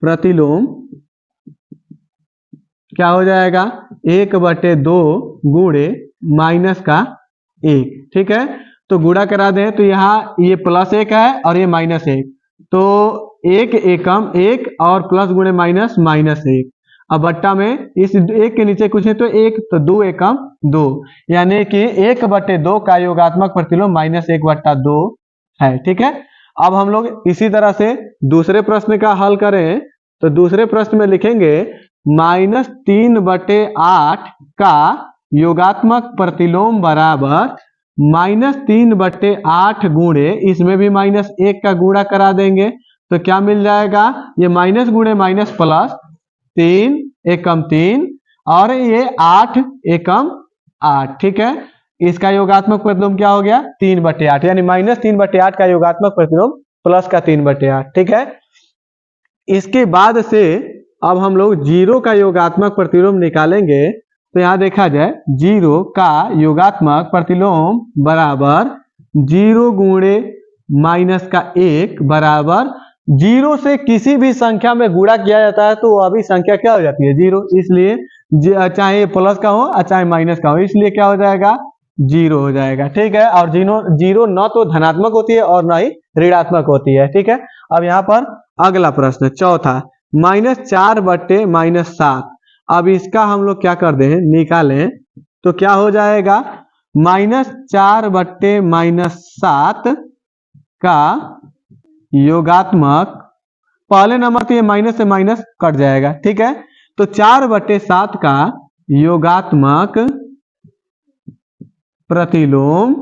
प्रतिलोम क्या हो जाएगा 1/2 गुणे -1, ठीक है। तो गुणा करा दें तो यहाँ ये +1 है और ये -1, तो 1 एकम 1 और प्लस गुणे माइनस -1। अब बट्टा में इस 1 के नीचे कुछ है तो 1, तो 2 एकम 2, यानी कि 1/2 का योगात्मक प्रतिलोम -1/2 है, ठीक है। अब हम लोग इसी तरह से दूसरे प्रश्न का हल करें तो दूसरे प्रश्न में लिखेंगे -3/8 का योगात्मक प्रतिलोम बराबर -3/8 गुणे, इसमें भी -1 का गुणा करा देंगे तो क्या मिल जाएगा, ये माइनस गुणे माइनस प्लस 3 एकम 3 और ये 8 एकम 8, ठीक है। इसका योगात्मक प्रतिलोम क्या हो गया 3/8, यानी -3/8 का योगात्मक प्रतिलोम प्लस का 3/8, ठीक है। इसके बाद से अब हम लोग जीरो का योगात्मक प्रतिलोम निकालेंगे। तो यहाँ देखा जाए जीरो का योगात्मक प्रतिलोम बराबर जीरो गुणे माइनस का 1 बराबर जीरो से किसी भी संख्या में गुणा किया जाता है तो अभी संख्या क्या हो जाती है, जीरो। इसलिए चाहे प्लस का हो और चाहे माइनस का हो, इसलिए क्या हो जाएगा, जीरो हो जाएगा, ठीक है। और जीरो न तो धनात्मक होती है और न ही ऋणात्मक होती है, ठीक है। अब यहाँ पर अगला प्रश्न चौथा, -4/-7। अब इसका हम लोग क्या कर दें, निकालें तो क्या हो जाएगा, -4/-7 का योगात्मक, पहले नंबर तो ये माइनस से माइनस कट जाएगा, ठीक है। तो 4/7 का योगात्मक प्रतिलोम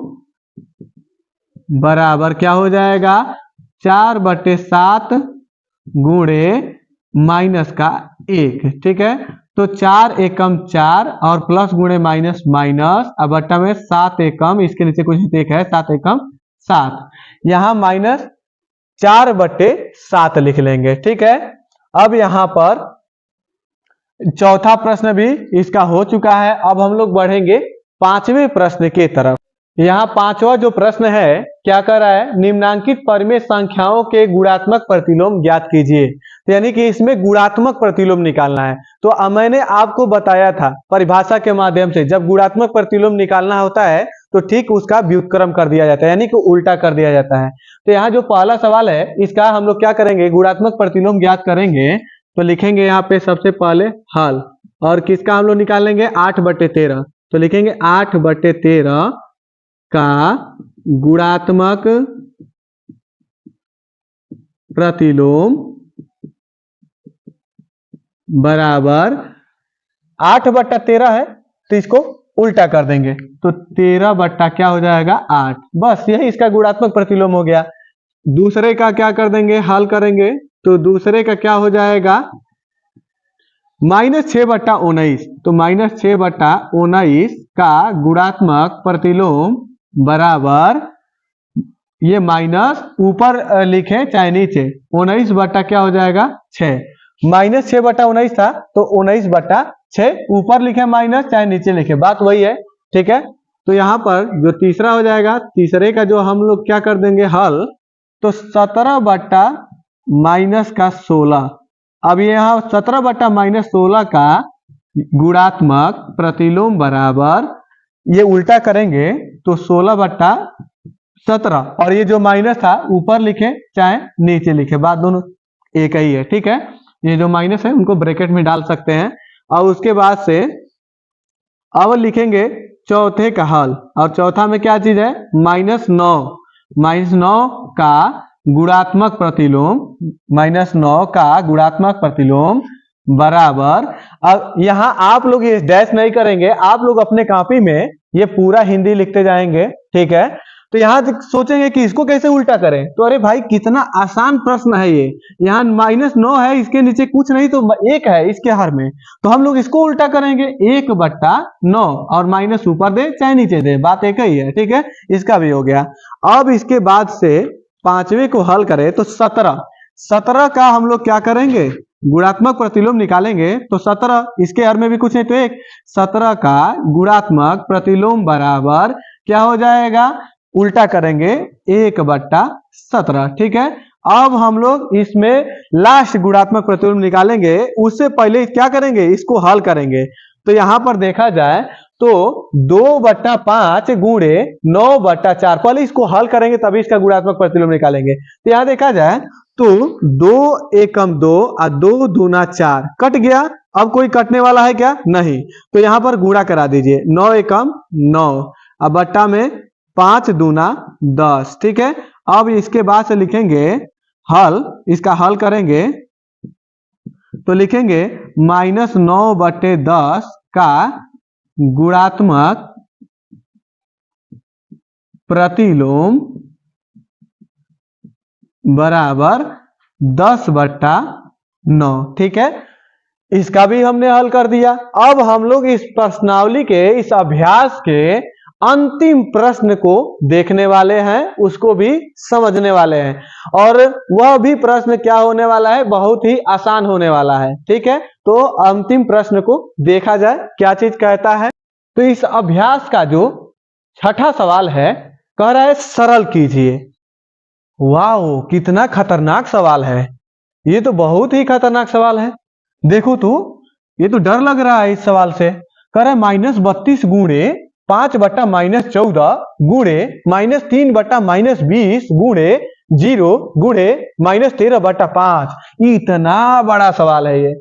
बराबर क्या हो जाएगा, 4/7 गुणे माइनस का 1, ठीक है। तो 4 एकम 4 और प्लस गुणे माइनस माइनस, अब बट्टा में 7 एकम, इसके नीचे कुछ एक है, 7 एकम 7, यहाँ -4/7 लिख लेंगे, ठीक है। अब यहाँ पर चौथा प्रश्न भी इसका हो चुका है। अब हम लोग बढ़ेंगे पांचवें प्रश्न की तरफ। यहाँ पांचवा जो प्रश्न है क्या कर रहा है, निम्नांकित परिमेय संख्याओं के गुणात्मक प्रतिलोम ज्ञात कीजिए। तो यानी कि इसमें गुणात्मक प्रतिलोम निकालना है। तो मैंने आपको बताया था परिभाषा के माध्यम से, जब गुणात्मक प्रतिलोम निकालना होता है तो ठीक उसका व्युत्क्रम कर दिया जाता है, यानी कि उल्टा कर दिया जाता है। तो यहाँ जो पहला सवाल है इसका हम लोग क्या करेंगे, गुणात्मक प्रतिलोम ज्ञात करेंगे। तो लिखेंगे यहाँ पे सबसे पहले हल, और किसका हम लोग निकालेंगे, 8/13। तो लिखेंगे 8/13 का गुणात्मक प्रतिलोम बराबर 8/13 है तो इसको उल्टा कर देंगे, तो 13 बट्टा क्या हो जाएगा 8, बस यही इसका गुणात्मक प्रतिलोम हो गया। दूसरे का क्या कर देंगे, हल करेंगे, तो दूसरे का क्या हो जाएगा, -6/19। तो -6/19 का गुणात्मक प्रतिलोम बराबर, ये माइनस ऊपर लिखे चाहे नीचे, 19 बट्टा क्या हो जाएगा 6, -6/19 था तो 19/6 ऊपर लिखे माइनस चाहे नीचे लिखे, बात वही है, ठीक है। तो यहाँ पर जो तीसरा हो जाएगा, तीसरे का जो हम लोग क्या कर देंगे हल, तो 17/-16। अब यहाँ 17/-16 का गुणात्मक प्रतिलोम बराबर, ये उल्टा करेंगे तो 16/17, और ये जो माइनस था ऊपर लिखे चाहे नीचे लिखे, बात दोनों एक ही है, ठीक है। ये जो माइनस है उनको ब्रैकेट में डाल सकते हैं। और उसके बाद से अब लिखेंगे चौथे का हल, और चौथा में क्या चीज है, -9 का गुणात्मक प्रतिलोम, -9 का गुणात्मक प्रतिलोम बराबर, अब यहाँ आप लोग ये डैश नहीं करेंगे, आप लोग अपने कॉपी में ये पूरा हिंदी लिखते जाएंगे, ठीक है। तो यहाँ सोचेंगे कि इसको कैसे उल्टा करें, तो अरे भाई कितना आसान प्रश्न है ये, यहाँ -9 है, इसके नीचे कुछ नहीं तो 1 है इसके हर में, तो हम लोग इसको उल्टा करेंगे 1/9, और माइनस ऊपर दे चाहे नीचे दे, बात एक ही है, ठीक है। इसका भी हो गया। अब इसके बाद से पांचवें को हल करें तो 17 का हम लोग क्या करेंगे, गुणात्मक प्रतिलोम निकालेंगे। तो 17 इसके हर में भी कुछ नहीं तो 1, 17 का गुणात्मक प्रतिलोम बराबर क्या हो जाएगा, उल्टा करेंगे 1/17, ठीक है। अब हम लोग इसमें लास्ट गुणात्मक प्रतिलोम निकालेंगे, उससे पहले क्या करेंगे, इसको हल करेंगे। तो यहां पर देखा जाए तो 2/5 गुणे 9/4, पहले इसको हल करेंगे तभी इसका गुणात्मक प्रतिलोम निकालेंगे। तो यहां देखा जाए तो 2 एकम 2 और 2 दूना 4 कट गया, अब कोई कटने वाला है क्या, नहीं, तो यहां पर गुणा करा दीजिए, 9 एकम 9, अब बट्टा में 5 दूना 10, ठीक है। अब इसके बाद से लिखेंगे हल, इसका हल करेंगे तो लिखेंगे -9/10 का गुणात्मक प्रतिलोम बराबर 10/9, ठीक है। इसका भी हमने हल कर दिया। अब हम लोग इस प्रश्नावली के, इस अभ्यास के अंतिम प्रश्न को देखने वाले हैं, उसको भी समझने वाले हैं, और वह भी प्रश्न क्या होने वाला है, बहुत ही आसान होने वाला है। ठीक है, तो अंतिम प्रश्न को देखा जाए क्या चीज कहता है। तो इस अभ्यास का जो छठा सवाल है, कह रहा है सरल कीजिए। वाह, कितना खतरनाक सवाल है, ये तो बहुत ही खतरनाक सवाल है। देखो तू, ये तो डर लग रहा है इस सवाल से। कह रहा है -32 गुणे 5/-14 गुणे -3/-20 गुणे 0 गुणे -13/5। इतना बड़ा सवाल है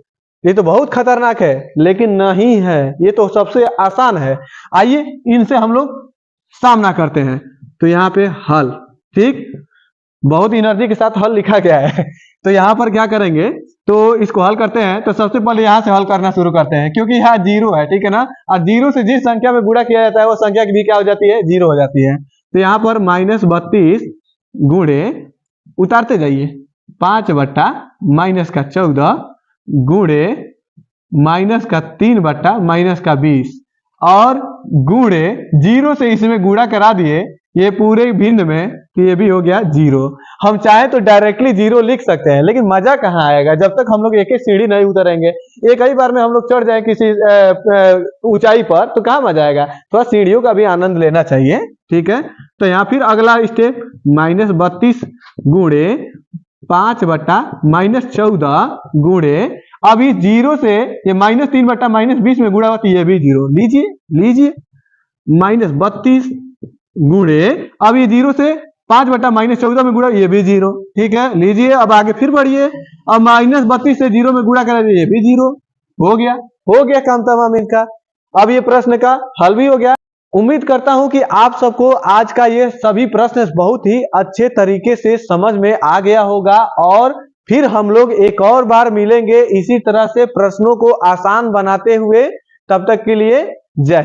ये तो बहुत खतरनाक है, लेकिन नहीं है, ये तो सबसे आसान है। आइए इनसे हम लोग सामना करते हैं। तो यहाँ पे हल, ठीक, बहुत एनर्जी के साथ हल लिखा गया है। तो यहाँ पर क्या करेंगे, तो इसको हल करते हैं। तो सबसे पहले यहाँ से हल करना शुरू करते हैं, क्योंकि यहाँ 0 है, ठीक है ना, और 0 से जिस संख्या में गुणा किया जाता है वो संख्या भी क्या हो जाती है, 0 हो जाती है। तो यहाँ पर -32 गुणे, उतारते जाइए, 5/-14 गुणे -3/-20 और गुणे 0 से इसमें गुणा करा दिए ये पूरे भिन्न में, तो ये भी हो गया 0। हम चाहे तो डायरेक्टली 0 लिख सकते हैं, लेकिन मजा कहाँ आएगा जब तक हम लोग एक एक सीढ़ी नहीं उतरेंगे। एक ही बार में हम लोग चढ़ जाए किसी ऊंचाई पर, तो कहाँ मजा आएगा, थोड़ा सीढ़ियों का भी आनंद लेना चाहिए। ठीक है, तो यहाँ फिर अगला स्टेप, -32 गुणे 5/-14 गुणे, अभी 0 से ये -3/-20 में गुणा होती है, ये भी 0 लीजिए -32 गुणे, अब ये 0 से 5/-14 में गुणा, ये भी 0। ठीक है, लीजिए अब आगे फिर बढ़िए, अब -32 से 0 में गुणा करा दिए, ये भी 0 हो गया काम तमाम इनका। अब ये प्रश्न का हल भी हो गया। उम्मीद करता हूं कि आप सबको आज का ये सभी प्रश्न बहुत ही अच्छे तरीके से समझ में आ गया होगा, और फिर हम लोग एक और बार मिलेंगे इसी तरह से प्रश्नों को आसान बनाते हुए। तब तक के लिए जय।